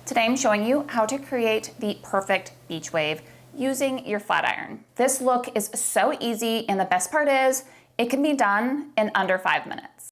Today I'm showing you how to create the perfect beach wave using your flat iron. This look is so easy, and the best part is it can be done in under 5 minutes.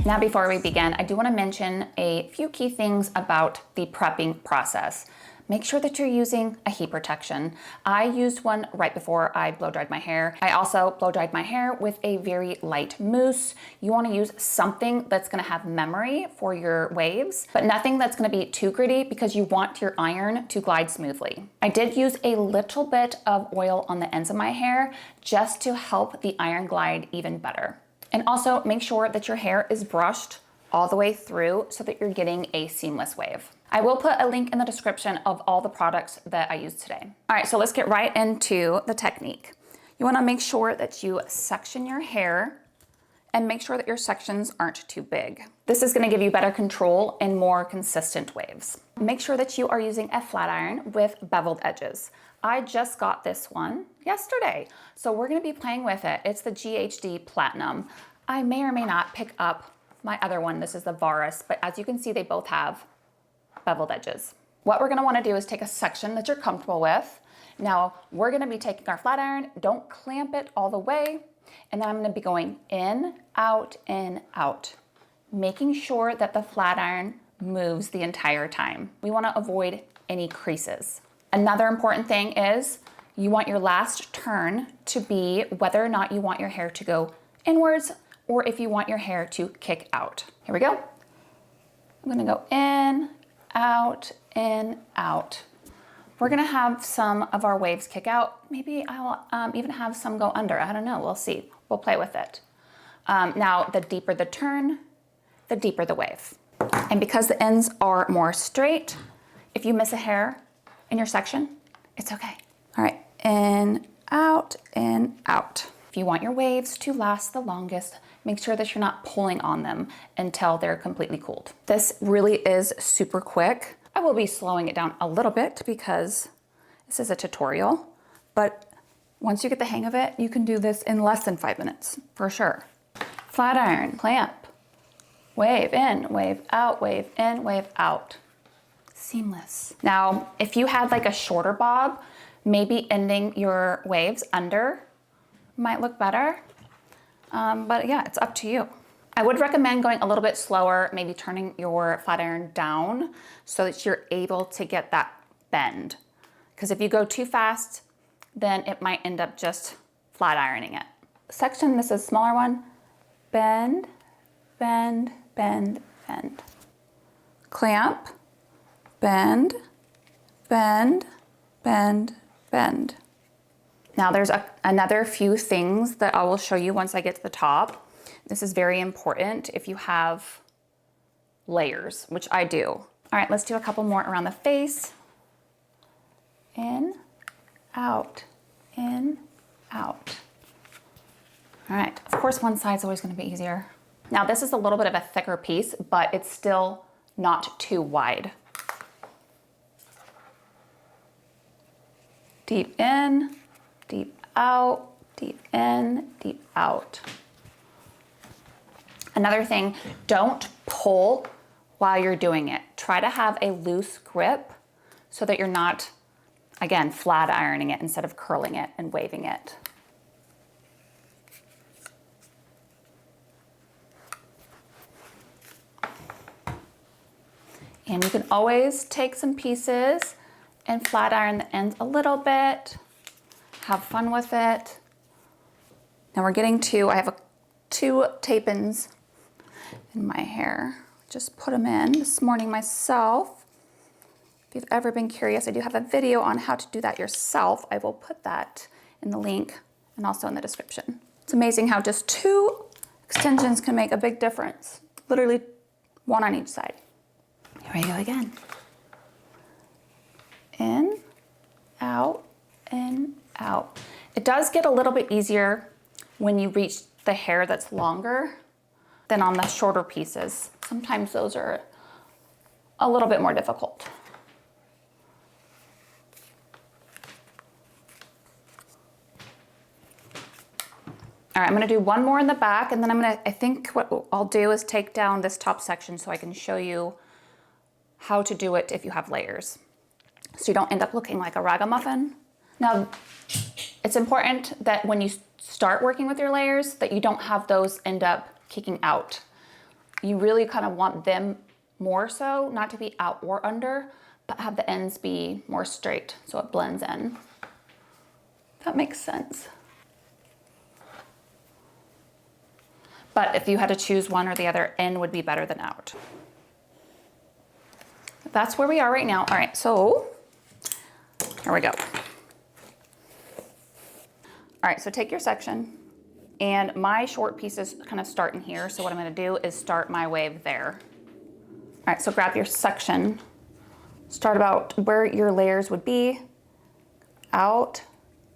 Now before we begin, I do want to mention a few key things about the prepping process. Make sure that you're using a heat protection. I used one right before I blow dried my hair. I also blow dried my hair with a very light mousse. You want to use something that's going to have memory for your waves, but nothing that's going to be too gritty because you want your iron to glide smoothly. I did use a little bit of oil on the ends of my hair just to help the iron glide even better. And also make sure that your hair is brushed all the way through so that you're getting a seamless wave. I will put a link in the description of all the products that I used today. All right, so let's get right into the technique. You wanna make sure that you section your hair and make sure that your sections aren't too big. This is gonna give you better control and more consistent waves. Make sure that you are using a flat iron with beveled edges. I just got this one yesterday, so we're gonna be playing with it. It's the GHD Platinum. I may or may not pick up my other one. This is the Varus, but as you can see, they both have beveled edges. What we're gonna wanna do is take a section that you're comfortable with. Now, we're gonna be taking our flat iron, don't clamp it all the way, and then I'm gonna be going in, out, making sure that the flat iron moves the entire time. We wanna avoid any creases. Another important thing is you want your last turn to be whether or not you want your hair to go inwards or if you want your hair to kick out. Here we go. I'm gonna go in, out, in, out. We're gonna have some of our waves kick out. Maybe I'll even have some go under. I don't know, we'll see. We'll play with it. Now, the deeper the turn, the deeper the wave. And because the ends are more straight, if you miss a hair in your section, it's okay. All right, in, out, in, out. If you want your waves to last the longest, make sure that you're not pulling on them until they're completely cooled. This really is super quick. I will be slowing it down a little bit because this is a tutorial, but once you get the hang of it, you can do this in less than 5 minutes, for sure. Flat iron, clamp, wave in, wave out, wave in, wave out. Seamless. Now, if you had like a shorter bob, maybe ending your waves under might look better. But yeah, it's up to you. I would recommend going a little bit slower, maybe turning your flat iron down so that you're able to get that bend. Because if you go too fast, then it might end up just flat ironing it. Section, this is a smaller one. Bend, bend, bend, bend. Clamp, bend, bend, bend, bend. Now there's another few things that I will show you once I get to the top. This is very important if you have layers, which I do. All right, let's do a couple more around the face. In, out, in, out. All right, of course one side's always gonna be easier. Now this is a little bit of a thicker piece, but it's still not too wide. Deep in, deep out, deep in, deep out. Another thing, don't pull while you're doing it. Try to have a loose grip so that you're not, again, flat ironing it instead of curling it and waving it. And you can always take some pieces and flat iron the ends a little bit. Have fun with it. Now we're getting to, I have two tape-ins in my hair. Just put them in this morning myself. If you've ever been curious, I do have a video on how to do that yourself. I will put that in the link and also in the description. It's amazing how just 2 extensions can make a big difference. Literally 1 on each side. Here we go again. In, out, in, out. It does get a little bit easier when you reach the hair that's longer than on the shorter pieces. Sometimes those are a little bit more difficult. All right, I'm gonna do one more in the back, and then I think what I'll do is take down this top section so I can show you how to do it if you have layers, so you don't end up looking like a ragamuffin. Now, it's important that when you start working with your layers that you don't have those end up kicking out. You really kind of want them more so, not to be out or under, but have the ends be more straight so it blends in. If that makes sense. But if you had to choose one or the other, in would be better than out. That's where we are right now. All right, so here we go. All right, so take your section, and my short pieces kind of start in here. So what I'm gonna do is start my wave there. All right, so grab your section, start about where your layers would be, out,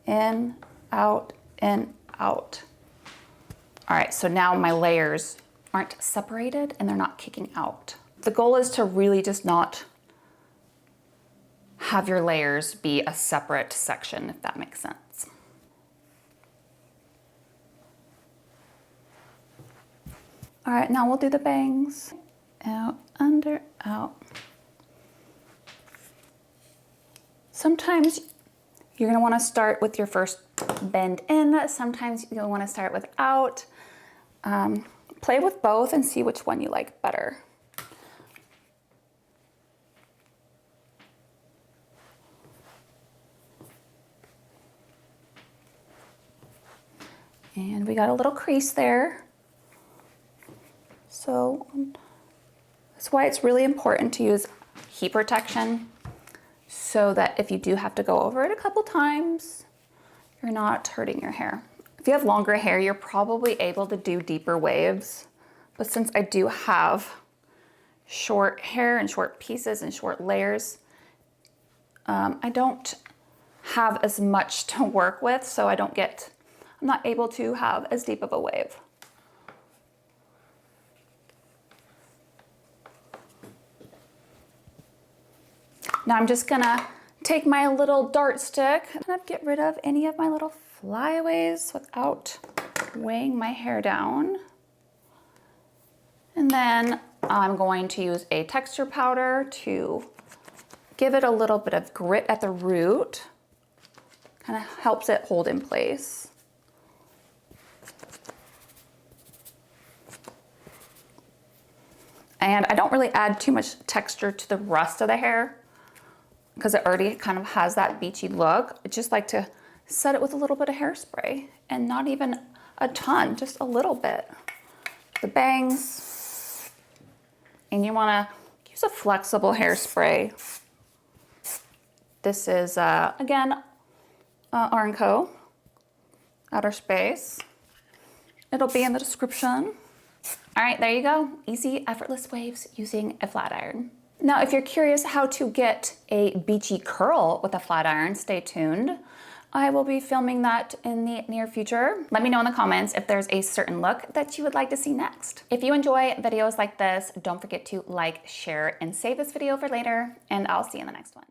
in, out, in, out. All right, so now my layers aren't separated and they're not kicking out. The goal is to really just not have your layers be a separate section, if that makes sense. All right, now we'll do the bangs. Out, under, out. Sometimes you're gonna wanna start with your first bend in. Sometimes you'll wanna start with out. Play with both and see which one you like better. And we got a little crease there. So that's why it's really important to use heat protection, so that if you do have to go over it a couple times, you're not hurting your hair. If you have longer hair, you're probably able to do deeper waves. But since I do have short hair and short pieces and short layers, I don't have as much to work with, so I'm not able to have as deep of a wave. Now I'm just gonna take my little dart stick and kind of get rid of any of my little flyaways without weighing my hair down. And then I'm going to use a texture powder to give it a little bit of grit at the root. Kind of helps it hold in place. And I don't really add too much texture to the rest of the hair because it already kind of has that beachy look. I just like to set it with a little bit of hairspray, and not even a ton, just a little bit. The bangs, and you wanna use a flexible hairspray. This is, again, R&Co, Outer Space. It'll be in the description. All right, there you go. Easy, effortless waves using a flat iron. Now, if you're curious how to get a beachy curl with a flat iron, stay tuned. I will be filming that in the near future. Let me know in the comments if there's a certain look that you would like to see next. If you enjoy videos like this, don't forget to like, share, and save this video for later, and I'll see you in the next one.